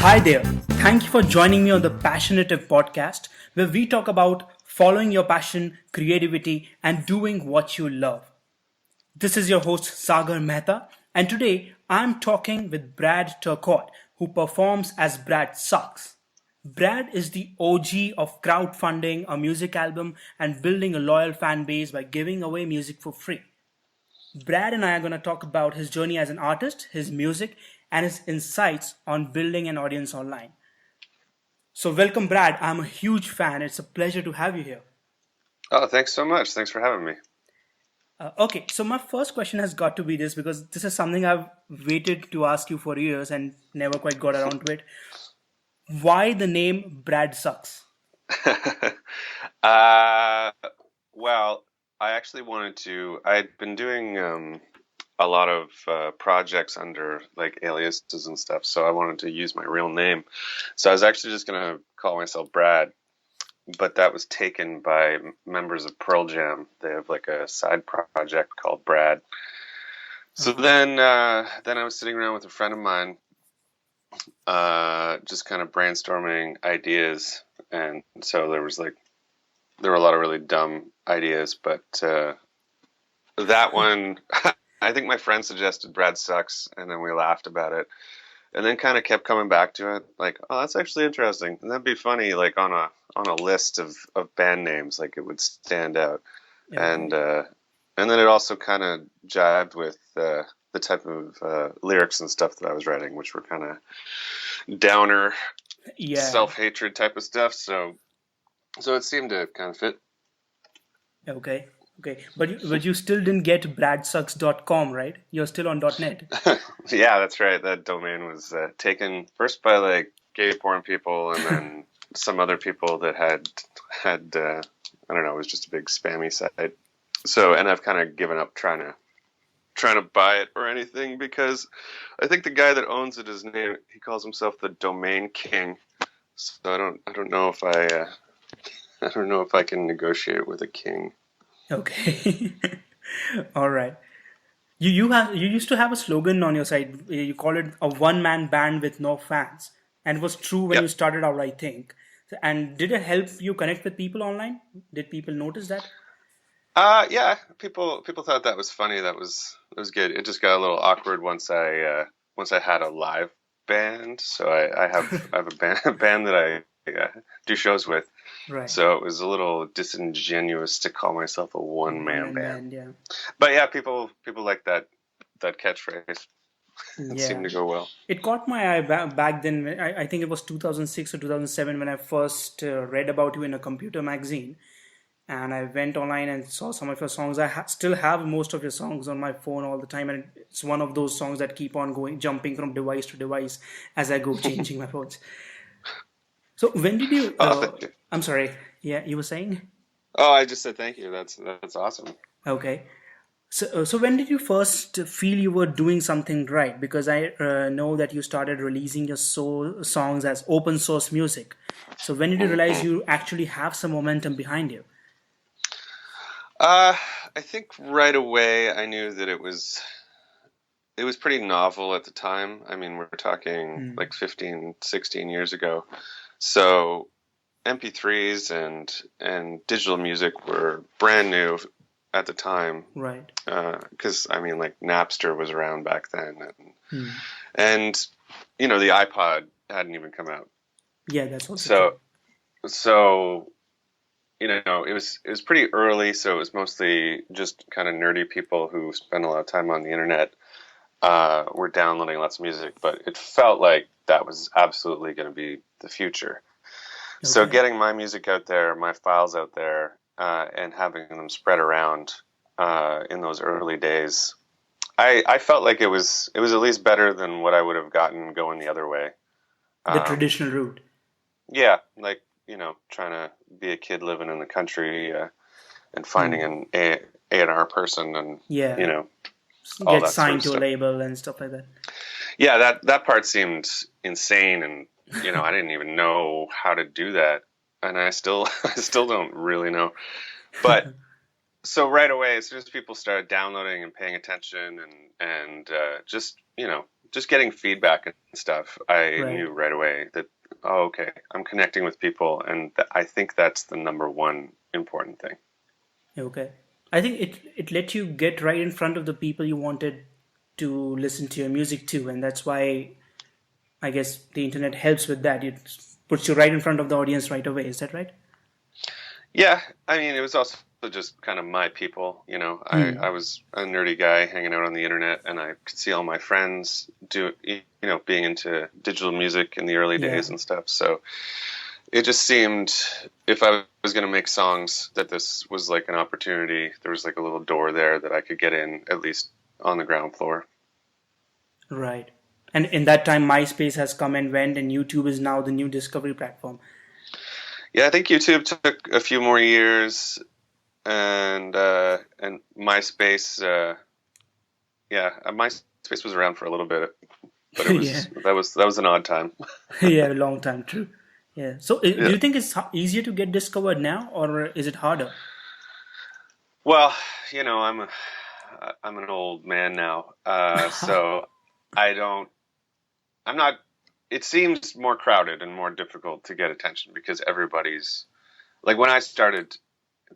Hi there. Thank you for joining me on the Passionative podcast, where we talk about following your passion, creativity, and doing what you love. This is your host, Sagar Mehta, and today I'm talking with Brad Turcotte, who performs as Brad Sucks. Brad is the OG of crowdfunding a music album and building a loyal fan base by giving away music for free. Brad and I are going to talk about his journey as an artist, his music, and his insights on building an audience online. So, welcome, Brad. I'm a huge fan. It's a pleasure to have you here. Oh, thanks so much. Thanks for having me. Okay, so my first question has got to be this because this is something I've waited to ask you for years and never quite got around to it. Why the name Brad Sucks? uh, well, I actually wanted to. I'd been doing a lot of projects under like aliases and stuff, so I wanted to use my real name. So I was actually just gonna call myself Brad, but that was taken by members of Pearl Jam. They have like a side project called Brad. So then I was sitting around with a friend of mine, just kind of brainstorming ideas, and so there were a lot of really dumb ideas, but that one, I think my friend suggested Brad Sucks, and then we laughed about it, and then kind of kept coming back to it, like, oh, that's actually interesting, and that'd be funny, like on a list of band names, like it would stand out, and Okay. and then it also kind of jived with the type of lyrics and stuff that I was writing, which were kind of downer, Yeah. self-hatred type of stuff. So it seemed to kind of fit. Okay. Okay. But you still didn't get bradsucks.com, right? You're still on .net. Yeah, that's right. That domain was taken first by like gay porn people, and then some other people that had I don't know. It was just a big spammy site. So, and I've kind of given up trying to buy it or anything, because I think the guy that owns it is named. He calls himself the Domain King. So I don't know if I don't know if I can negotiate with a king. Okay. All right. You used to have a slogan on your site. You call it a one man band with no fans, and it was true when Yeah. you started out, I think. And did it help you connect with people online? Did people notice that? Yeah. People thought that was funny. That was good. It just got a little awkward once I had a live band. So I have a band a band that I do shows with. Right. So it was a little disingenuous to call myself a one One man man band. band, yeah. But yeah, people like that catchphrase. It seemed Yeah. to go well. It caught my eye back then. I think it was 2006 or 2007 when I first read about you in a computer magazine. And I went online and saw some of your songs. Still have most of your songs on my phone all the time, and it's one of those songs that keep on going, jumping from device to device as I go changing my phones. So when did you? Oh, thank you. I'm sorry. Yeah, you were saying. Oh, I just said thank you. That's awesome. Okay. So when did you first feel you were doing something right? Because I know that you started releasing your songs as open source music. So when did you realize Hmm. you actually have some momentum behind you? Uh, I think right away I knew that it was pretty novel at the time. I mean, we're talking Hmm. like 15, 16 years ago. So MP3s and digital music were brand new at the time. Right. Because I mean, like Napster was around back then, Hmm. and you know the iPod hadn't even come out. Yeah, that's also true. So so you know it was pretty early. So it was mostly just kind of nerdy people who spend a lot of time on the internet. Were downloading lots of music, but it felt like that was absolutely going to be the future. So Okay. getting my music out there, my files out there, and having them spread around in those early days, I felt like it was at least better than what I would have gotten going the other way. The Um, traditional route. yeah, like you know, trying to be a kid living in the country and finding Hmm. an A&R person and you Yeah. know all Get that sort signed of to a stuff. label and stuff like that. Yeah, that part seemed insane, and you know, I didn't even know how to do that, and I still I still don't really know. But so right away, as soon as people started downloading and paying attention, and just you know just getting feedback and stuff, I Right. knew right away that, oh, okay, I'm connecting with people, and I think that's the number one important thing. Okay. I think it let you get right in front of the people you wanted to listen to your music to, and that's why I guess the internet helps with that. It puts you right in front of the audience right away. Is that right? Yeah, I mean, it was also just kind of my people, you know. I Hmm. was a nerdy guy hanging out on the internet, and I could see all my friends being into digital music in the early Yeah. days and stuff. So it just seemed if I was going to make songs that this was like an opportunity. There was like a little door there that I could get in at least on the ground floor. Right. And in that time, MySpace has come and went, and YouTube is now the new discovery platform. Yeah, I think YouTube took a few more years, and MySpace, MySpace was around for a little bit, but Yeah. that was an odd time. Yeah, a long time, true. Yeah. So, do Yeah. you think it's easier to get discovered now, or is it harder? Well, you know, I'm an old man now, so I don't. I'm not. It seems more crowded and more difficult to get attention because everybody's like when I started,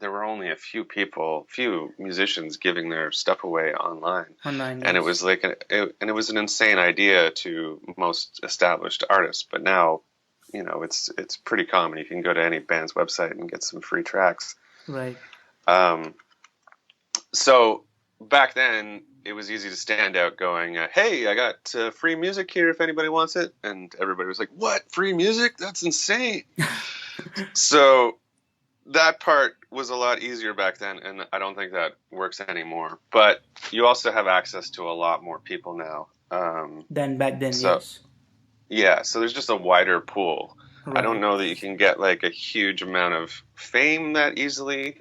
there were only a few people, few musicians giving their stuff away online, Online, and it yes. was like and it was an insane idea to most established artists. But now, you know, it's pretty common. You can go to any band's website and get some free tracks. Right. Um, so back then, it was easy to stand out, going, "Hey, I got free music here if anybody wants it," and everybody was like, "What? Free music? That's insane!" So that part was a lot easier back then, and I don't think that works anymore. But you also have access to a lot more people now. Than back then, So yes. yeah, so there's just a wider pool. I don't Right. know that you Yes. can get like a huge amount of fame that easily,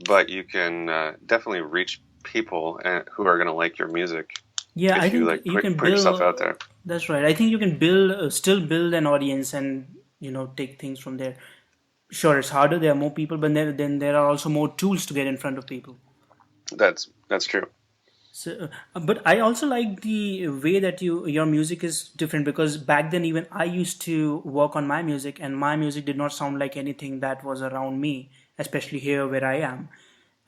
but you can definitely reach people who are going to like your music Yeah, I if you think like you can put yourself build. out there. That's right. I think you can build, still build an audience, and take things from there. Sure, it's harder. There are more people, but then there are also more tools to get in front of people. That's true. So, but I also like the way that your music is different because back then even I used to work on my music and my music did not sound like anything that was around me, especially here where I am.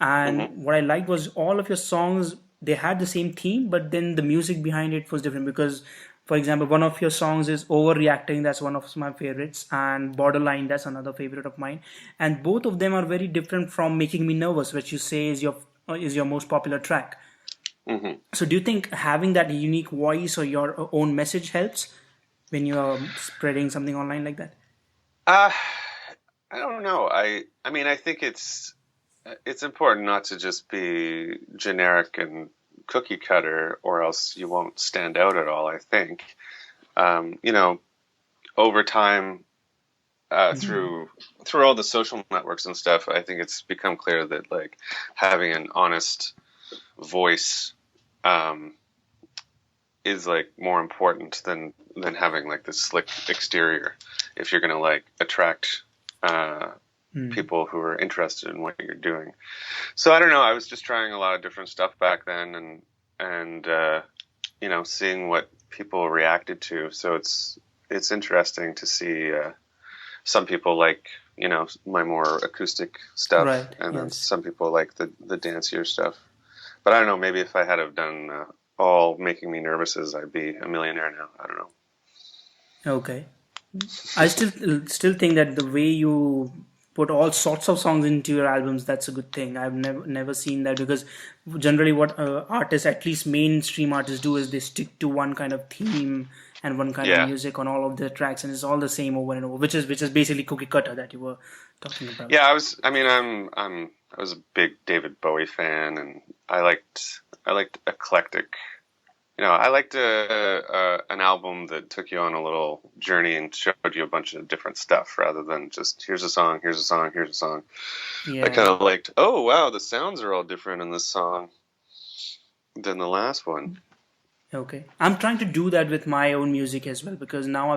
Hmm. And what I liked was all of your songs they had the same theme, but then the music behind it was different because, for example, one of your songs is Overreacting. That's one of my favorites, and Borderline. That's another favorite of mine. And both of them are very different from Making Me Nervous, which you say is your most popular track. Hmm. So, do you think having that unique voice or your own message helps when you are spreading something online like that? Uh, I don't know. I mean, I think it's important not to just be generic and cookie cutter, or else you won't stand out at all. I think, you know, over time, Hmm. through all the social networks and stuff, I think it's become clear that like having an honest voice um, is like more important than having like this slick exterior if you're gonna like attract uh, Hmm. people who are interested in what you're doing. So I don't know. I was just trying a lot of different stuff back then, and you know, seeing what people reacted to. So it's interesting to see some people like my more acoustic stuff, Right. and then Yes. some people like the dancier stuff. But I don't know. Maybe if I had have done all Making Me Nervouses, I'd be a millionaire now. I don't know. Okay. I still think that the way you put all sorts of songs into your albums, that's a good thing. I've never seen that because generally what artists, at least mainstream artists, do is they stick to one kind of theme and one kind of Yeah, music on all of their tracks, and it's all the same over and over, which is basically cookie cutter that you were talking about. yeah. I was. I mean, I was a big David Bowie fan, and I liked eclectic. You know, I liked an album that took you on a little journey and showed you a bunch of different stuff rather than just here's a song, here's a song, here's a song. I kind Yeah. of liked, oh wow, the sounds are all different in this song than the last one. Okay. I'm trying to do that with my own music as well because now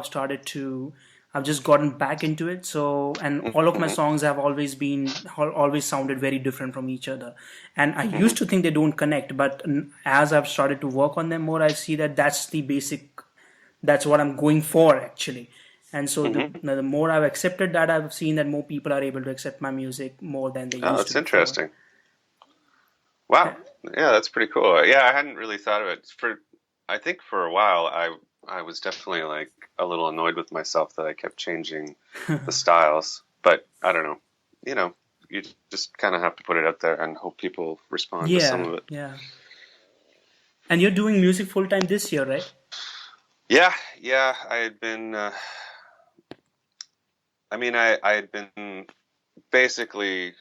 I've just gotten back into it. So, and all of my Hmm. songs have always sounded very different from each other. And I Hmm. used to think they don't connect, but as I've started to work on them more, I see that that's what I'm going for actually. And so Hmm. the more I've accepted that, I've seen that more people are able to accept my music more than they Oh, used to that's before. interesting. Uh, Wow. Yeah, that's pretty cool. Yeah, I hadn't really thought of it. I think for a while I was definitely like a little annoyed with myself that I kept changing the styles. But I don't know. You know, you just kind of have to put it out there and hope people respond to some yeah, of it. yeah. And you're doing music full time this year, right? Yeah, yeah. I had been. I had been basically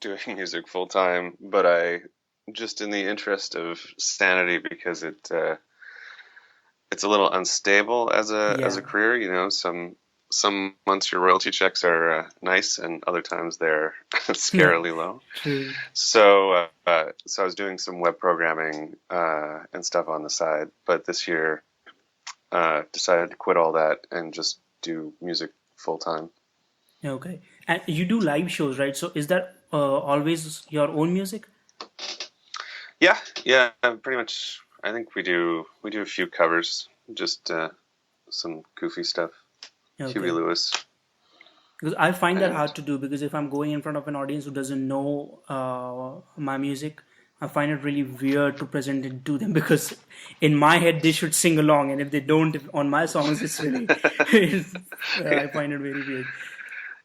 doing music full time, but I just in the interest of sanity because it's a little unstable as a Yeah, career. You know, some months your royalty checks are nice, and other times they're yeah, scarily low. true. So I was doing some web programming and stuff on the side, but this year decided to quit all that and just do music full time. Okay. And you do live shows, right? So is that always your own music? Yeah, yeah, pretty much. I think we do a few covers, just some goofy stuff. Huey Okay. Lewis. Because I find that And hard to do because if I'm going in front of an audience who doesn't know my music, I find it really weird to present it to them because in my head they should sing along, and if they don't on my songs, it's really I find it very weird.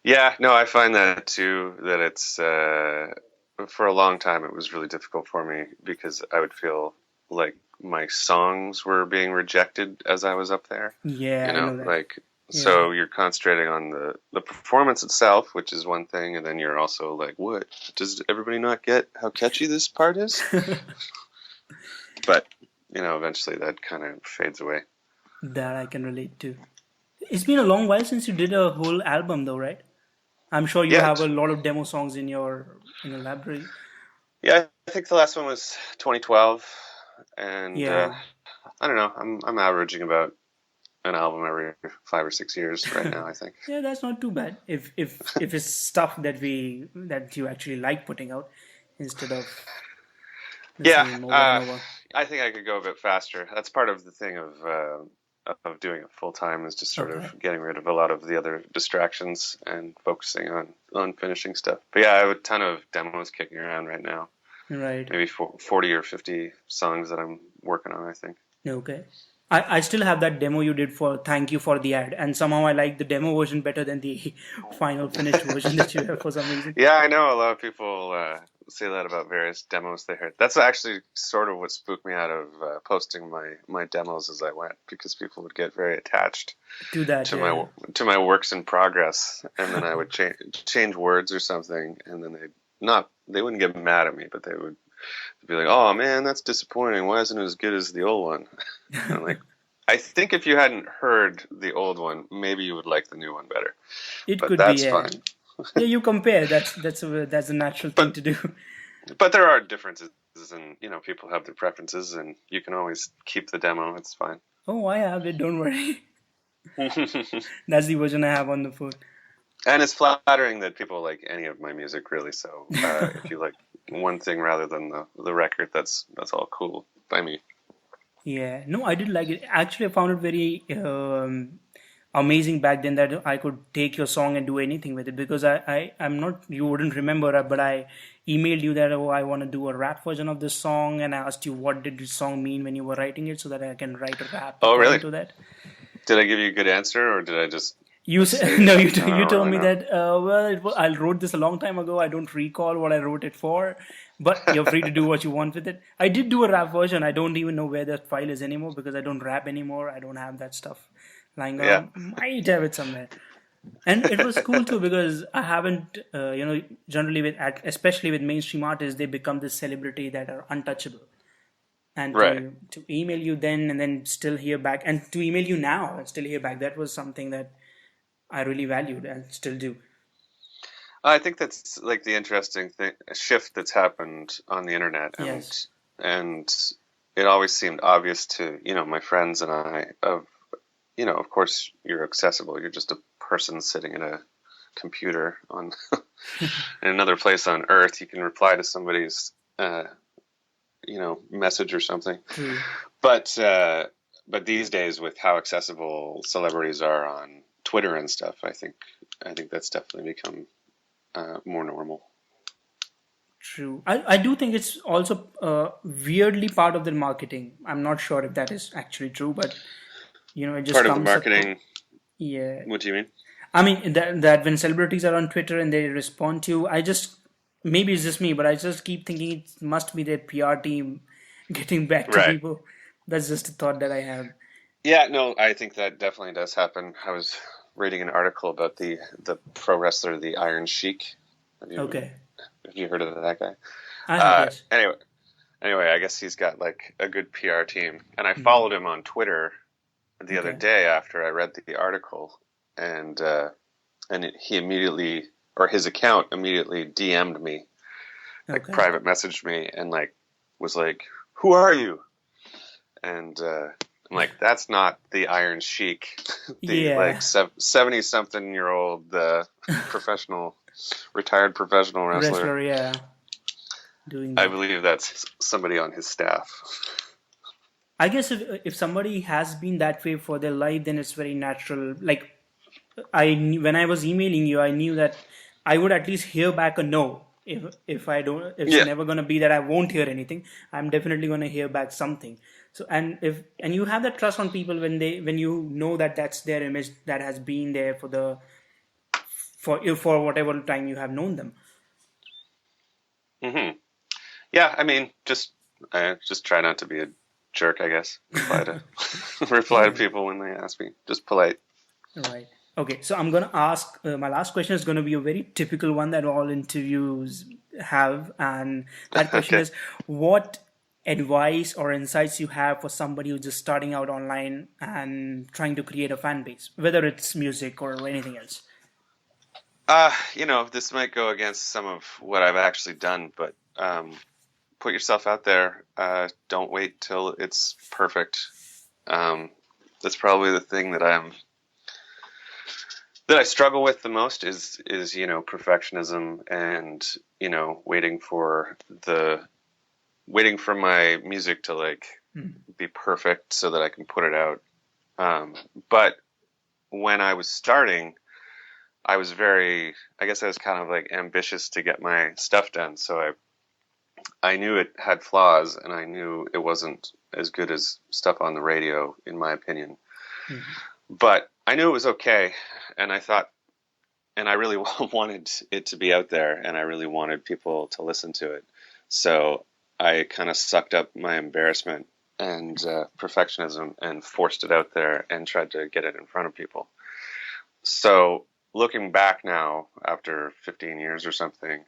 yeah, no, I find that too. That it's for a long time it was really difficult for me because I would feel like my songs were being rejected as I was up there. Yeah, You I know, know that. like Yeah. so you're concentrating on the performance itself, which is one thing, and then you're also like, what? Does everybody not get how catchy this part is? But eventually that kind of fades away. That I can relate to. It's been a long while since you did a whole album, though, right? I'm sure you Yeah, have a lot of demo songs in your library. yeah. I think the last one was 2012, and Yeah, I don't know. I'm averaging about an album every 5 or 6 years right now, I think. yeah, that's not too bad. If it's stuff that you actually like putting out instead of the Yeah, same over and over. I think I could go a bit faster. That's part of the thing of doing it full time is just sort of Okay, getting rid of a lot of the other distractions and focusing on finishing stuff. But yeah, I have a ton of demos kicking around right now. right. Maybe 40 or 50 songs that I'm working on, I think. Okay. I still have that demo you did for Thank You for the Ad, and somehow I like the demo version better than the final finished version that you have for some reason. Yeah, I know a lot of people say that about various demos they heard. That's actually sort of what spooked me out of posting my demos as I went, because people would get very attached Do that, to yeah. my works in progress, and then I would change words or something, and then they wouldn't get mad at me, but they would be like, "Oh man, that's disappointing. Why isn't it as good as the old one?" And I'm like, I think if you hadn't heard the old one, maybe you would like the new one better, It but could be, that's yeah. fine. Yeah, you compare. That's a natural thing But to do. but there are differences, and people have their preferences, and you can always keep the demo. It's fine. Oh, I have it. Don't worry. And That's the version I have on the phone. it's flattering that people like any of my music, really. So if you like one thing rather than the record, that's all cool by me. Yeah, no, I did like it. Actually, I found it very amazing back then that I could take your song and do anything with it because I'm not, you wouldn't remember, but I emailed you that, oh, I want to do a rap version of this song, and I asked you what did this song mean when you were writing it so that I can write a rap Oh, according really? to that. Did I give you a good answer, or did I just You said, say no, something I you told don't me really that, I wrote this a long time ago. I don't recall what I wrote it for, but you're free to do what you want with it. I did do a rap version. I don't even know where that file is anymore because I don't rap anymore. I don't have that stuff lying know? around. Might have it somewhere. And it was cool too because I haven't, generally especially with mainstream artists, they become this celebrity that are untouchable. And Right. to email you then and then still hear back, and to email you now and still hear back, that was something that I really valued and still do. I think that's like the interesting thing, a shift that's happened on the internet, Yes. and it always seemed obvious to my friends and I of course you're accessible. You're just a person sitting at a computer on in another place on Earth. You can reply to somebody's message or something. True. But these days, with how accessible celebrities are on Twitter and stuff, I think that's definitely become more normal. True. I do think it's also weirdly part of their marketing. I'm not sure if that is actually true, but it just Part of the comes up. marketing. Yeah. What do you mean? I mean that when celebrities are on Twitter and they respond to you, I just maybe it's just me, but I just keep thinking it must be their PR team getting back to Right. people. That's just a thought that I have. Yeah, no, I think that definitely does happen. I was reading an article about the pro wrestler, the Iron Sheik. Have you Okay. have you heard of that guy? I have, yes. Anyway, I guess he's got like a good PR team, and I Mhm. followed him on Twitter the other Okay. day after I read the article, and he immediately, or his account immediately DM'd me, like Okay. private messaged me, and like was like, "Who are you?" And I'm like, "That's not the Iron Sheik, the like Yeah. 70-something-year-old professional, retired professional wrestler. Wrestler, yeah, doing I that. believe that's somebody on his staff." I guess if somebody has been that way for their life, then it's very natural. Like when I was emailing you, I knew that I would at least hear back a no. If I don't, if it's Yeah. never gonna be that I won't hear anything, I'm definitely gonna hear back something. So and you have that trust on people when you know that that's their image that has been there for whatever time you have known them. hmm Yeah, I mean, just try not to be a jerk, I guess. Reply to reply to people when they ask me. Just polite. Right. Okay. So I'm gonna ask. My last question is gonna be a very typical one that all interviews have, and that question Okay. is, what advice or insights you have for somebody who's just starting out online and trying to create a fan base, whether it's music or anything else. This might go against some of what I've actually done, but put yourself out there. Don't wait till it's perfect. That's probably the thing that I struggle with the most is perfectionism and waiting for my music to like be perfect so that I can put it out. But when I was starting, I guess I was kind of like ambitious to get my stuff done. So I knew it had flaws, and I knew it wasn't as good as stuff on the radio, in my opinion. Mhm. But I knew it was okay, and I really wanted it to be out there, and I really wanted people to listen to it. So I kind of sucked up my embarrassment and perfectionism and forced it out there and tried to get it in front of people. So looking back now, after 15 years or something,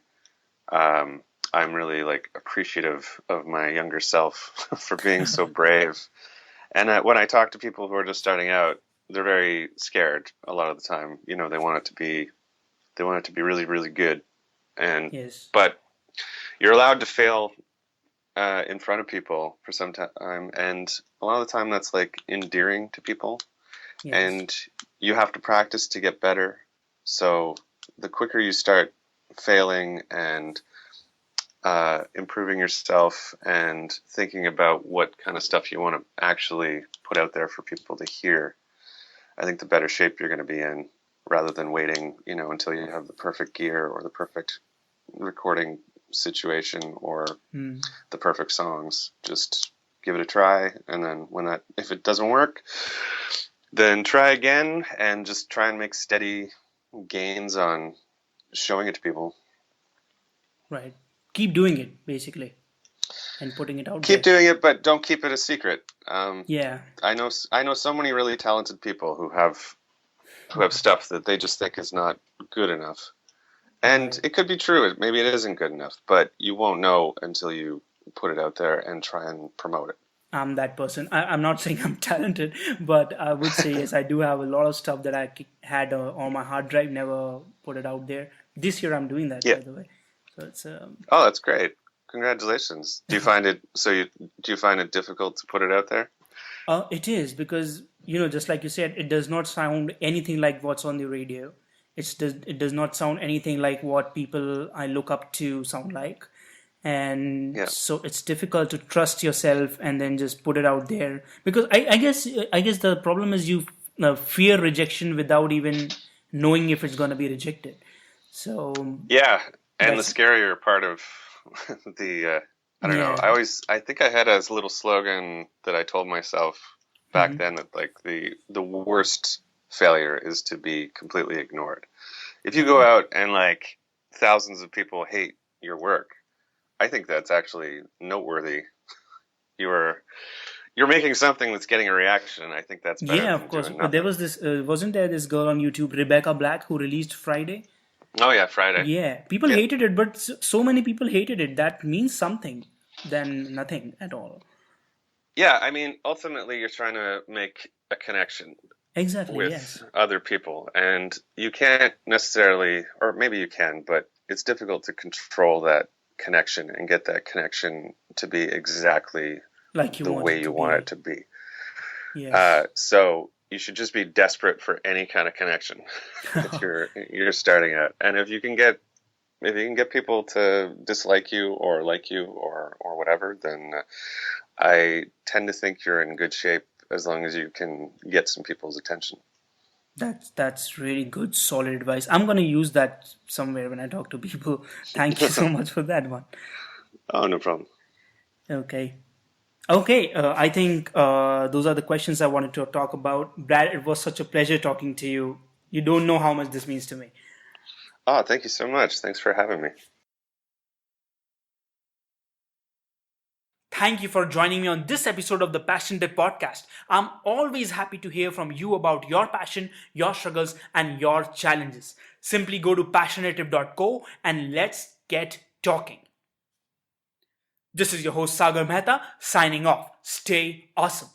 um, I'm really like appreciative of my younger self for being so brave. And when I talk to people who are just starting out, they're very scared a lot of the time. They want it to be really, really good. And Yes. but you're allowed to fail in front of people for some time, and a lot of the time that's like endearing to people. Yes. And you have to practice to get better. So the quicker you start failing and improving yourself and thinking about what kind of stuff you want to actually put out there for people to hear, I think the better shape you're going to be in, rather than waiting, until you have the perfect gear or the perfect recording situation or Hmm. the perfect songs. Just give it a try, and then if it doesn't work, then try again and just try and make steady gains on showing it to people. Right. Keep doing it basically and putting it out Keep there. doing it, but don't keep it a secret. Yeah. I know so many really talented people who have stuff that they just think is not good enough. And Right. it could be true. Maybe it isn't good enough, but you won't know until you put it out there and try and promote I'm that person. I'm not saying I'm talented, but I would say it. yes. I do have a lot of stuff that had on my hard drive, never put it out there. This year I'm doing that, Yeah. by the way. So it's Oh, that's great. Congratulations. Do you find it difficult to put it out there? It is because, just like you said, it does not sound anything like what's on the radio. It does not sound anything like what people I look up to sound like. And Yeah. so it's difficult to trust yourself and then just put it out there because I guess the problem is you fear rejection without even knowing if it's going to be rejected. So Yeah, and the that's scarier part of the I don't know. yeah. I think I had a little slogan that I told myself back Hmm. then that like the worst failure is to be completely ignored. If you go Oh, out and like thousands of people hate your work, I think that's actually noteworthy. You're you're making something that's getting a reaction. I think that's better yeah, of than course. doing There nothing. was this, wasn't there this girl on YouTube, Rebecca Black, who released Friday? Oh yeah, Friday. Yeah, people Yeah. hated it, but so many people hated it. That means something than nothing at all. Yeah, I mean, ultimately you're trying to make a connection Exactly, with yes. other people. And you can't necessarily, or maybe you can, but it's difficult to control that connection and get that connection to be exactly Like you the want way it to you want it be. to be. Yes. So you should just be desperate for any kind of connection that you're starting at. And if you can get people to dislike you or like you or whatever, then I tend to think you're in good shape as long as you can get some people's attention. That's really good, solid advice. I'm gonna use that somewhere when I talk to people. Thank you so much for that one. Oh, no problem. Okay. Okay, I think those are the questions I wanted to talk about. Brad, it was such a pleasure talking to you. You don't know how much this means to me. Oh, thank you so much. Thanks for having me. Thank you for joining me on this episode of the Passionative podcast. I'm always happy to hear from you about your passion, your struggles, and your challenges. Simply go to Passionative.co and let's get talking. This is your host Sagar Mehta signing off. Stay awesome.